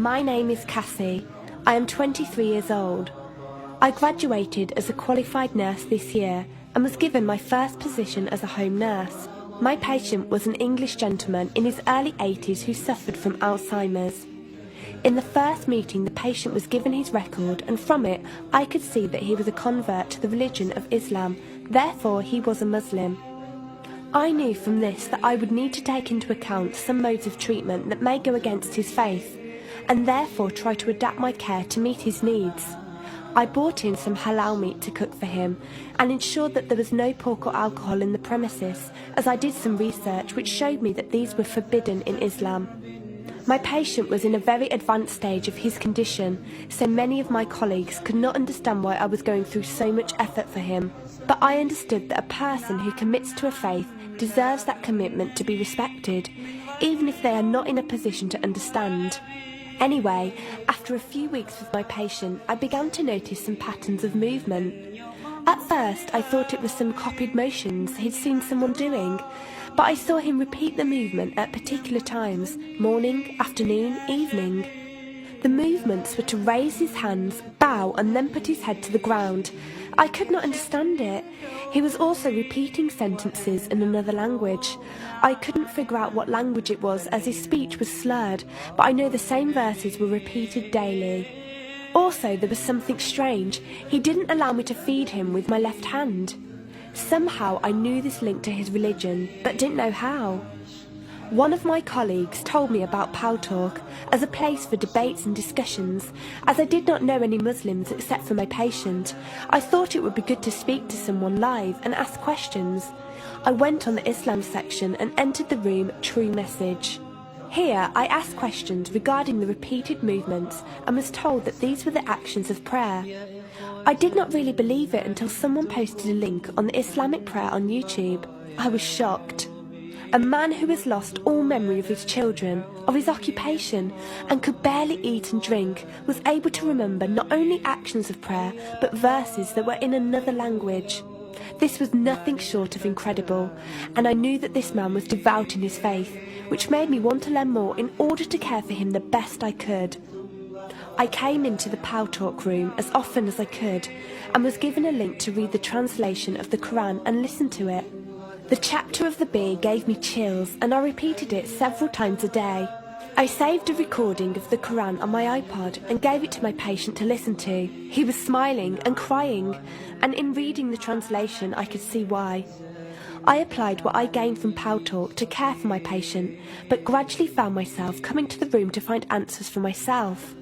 My name is Cassie. I am 23 years old. I graduated as a qualified nurse this year and was given my first position as a home nurse. My patient was an English gentleman in his early 80s who suffered from Alzheimer's. In the first meeting, the patient was given his record, and from it I could see that he was a convert to the religion of Islam, therefore he was a Muslim. I knew from this that I would need to take into account some modes of treatment that may go against his faith, and therefore try to adapt my care to meet his needs. I bought in some halal meat to cook for him and ensured that there was no pork or alcohol in the premises, as I did some research which showed me that these were forbidden in Islam. My patient was in a very advanced stage of his condition, so many of my colleagues could not understand why I was going through so much effort for him. But I understood that a person who commits to a faith deserves that commitment to be respected, even if they are not in a position to understand. Anyway, after a few weeks with my patient, I began to notice some patterns of movement. At first, I thought it was some copied motions he'd seen someone doing, but I saw him repeat the movement at particular times, morning, afternoon, evening. The movements were to raise his hands, bow, and then put his head to the ground. I could not understand it. He was also repeating sentences in another language. I couldn't figure out what language it was as his speech was slurred, but I know the same verses were repeated daily. Also, there was something strange. He didn't allow me to feed him with my left hand. Somehow I knew this linked to his religion, but didn't know how. One of my colleagues told me about Talk as a place for debates and discussions. As I did not know any Muslims except for my patient, I thought it would be good to speak to someone live and ask questions. I went on the Islam section and entered the room True Message. Here I asked questions regarding the repeated movements and was told that these were the actions of prayer. I did not really believe it until someone posted a link on the Islamic prayer on YouTube. I was shocked. A man who has lost all memory of his children, of his occupation, and could barely eat and drink, was able to remember not only actions of prayer, but verses that were in another language. This was nothing short of incredible, and I knew that this man was devout in his faith, which made me want to learn more in order to care for him the best I could. I came into the Talk room as often as I could, and was given a link to read the translation of the Quran and listen to it. The chapter of the bee gave me chills, and I repeated it several times a day. I saved a recording of the Quran on my iPod and gave it to my patient to listen to. He was smiling and crying, and in reading the translation I could see why. I applied what I gained from Talk to care for my patient, but gradually found myself coming to the room to find answers for myself.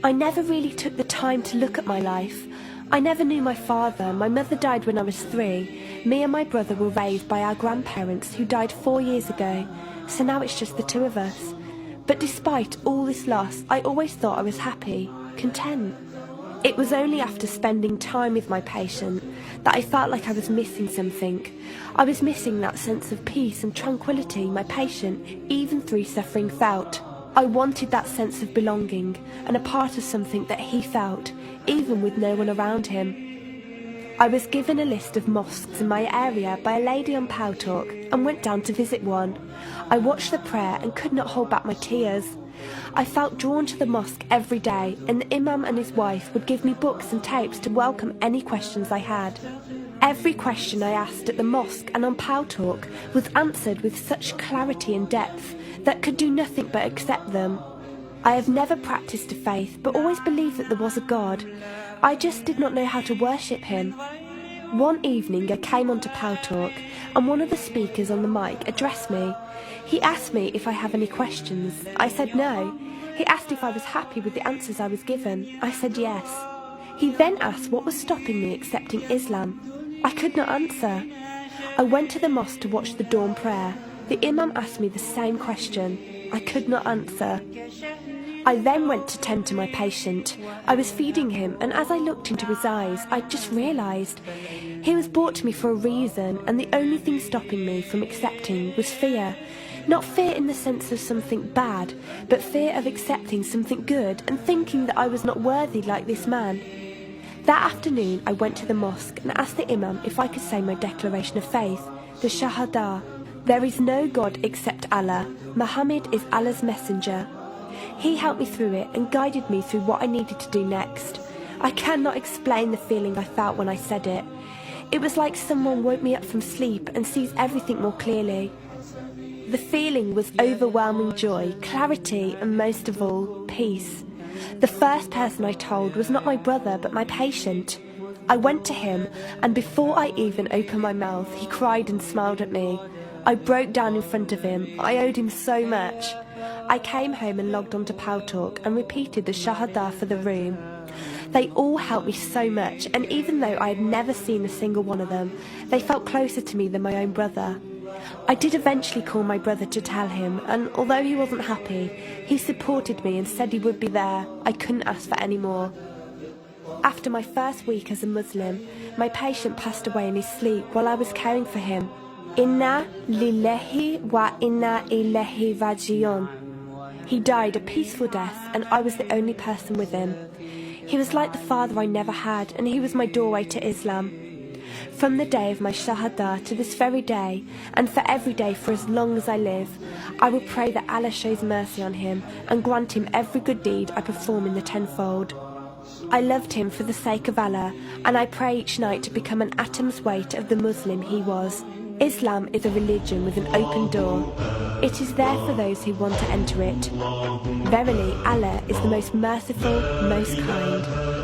I never really took the time to look at my life. I never knew my father. My mother died when I was 3. Me and my brother were raised by our grandparents who died 4 years ago, so now it's just the two of us. But despite all this loss, I always thought I was happy, content. It was only after spending time with my patient that I felt like I was missing something. I was missing that sense of peace and tranquility my patient, even through suffering, felt. I wanted that sense of belonging and a part of something that he felt, even with no one around him. I was given a list of mosques in my area by a lady on Talk and went down to visit one. I watched the prayer and could not hold back my tears. I felt drawn to the mosque every day, and the imam and his wife would give me books and tapes to welcome any questions I had. Every question I asked at the mosque and on Talk was answered with such clarity and depth that could do nothing but accept them. I have never practiced a faith, but always believed that there was a God. I just did not know how to worship him. One evening I came onto Talk, and one of the speakers on the mic addressed me. He asked me if I have any questions. I said no. He asked if I was happy with the answers I was given. I said yes. He then asked what was stopping me accepting Islam. I could not answer. I went to the mosque to watch the dawn prayer. The imam asked me the same question. I could not answer. I then went to tend to my patient. I was feeding him, and as I looked into his eyes, I just realised he was brought to me for a reason, and the only thing stopping me from accepting was fear. Not fear in the sense of something bad, but fear of accepting something good and thinking that I was not worthy like this man. That afternoon I went to the mosque and asked the imam if I could say my declaration of faith, the Shahada. There is no God except Allah. Muhammad is Allah's messenger. He helped me through it and guided me through what I needed to do next. I cannot explain the feeling I felt when I said it. It was like someone woke me up from sleep and sees everything more clearly. The feeling was overwhelming joy, clarity, and most of all, peace. The first person I told was not my brother, but my patient. I went to him, and before I even opened my mouth, he cried and smiled at me. I broke down in front of him. I owed him so much. I came home and logged onto Paltalk and repeated the Shahada for the room. They all helped me so much, and even though I had never seen a single one of them, they felt closer to me than my own brother. I did eventually call my brother to tell him, and although he wasn't happy, he supported me and said he would be there. I couldn't ask for any more. After my first week as a Muslim, my patient passed away in his sleep while I was caring for him. Inna lillahi wa inna ilayhi raji'un. He died a peaceful death, and I was the only person with him. He was like the father I never had, and he was my doorway to Islam. From the day of my Shahada to this very day, and for every day for as long as I live, I will pray that Allah shows mercy on him and grant him every good deed I perform in the tenfold. I loved him for the sake of Allah, and I pray each night to become an atom's weight of the Muslim he was. Islam is a religion with an open door. It is there for those who want to enter it. Verily, Allah is the most merciful, most kind.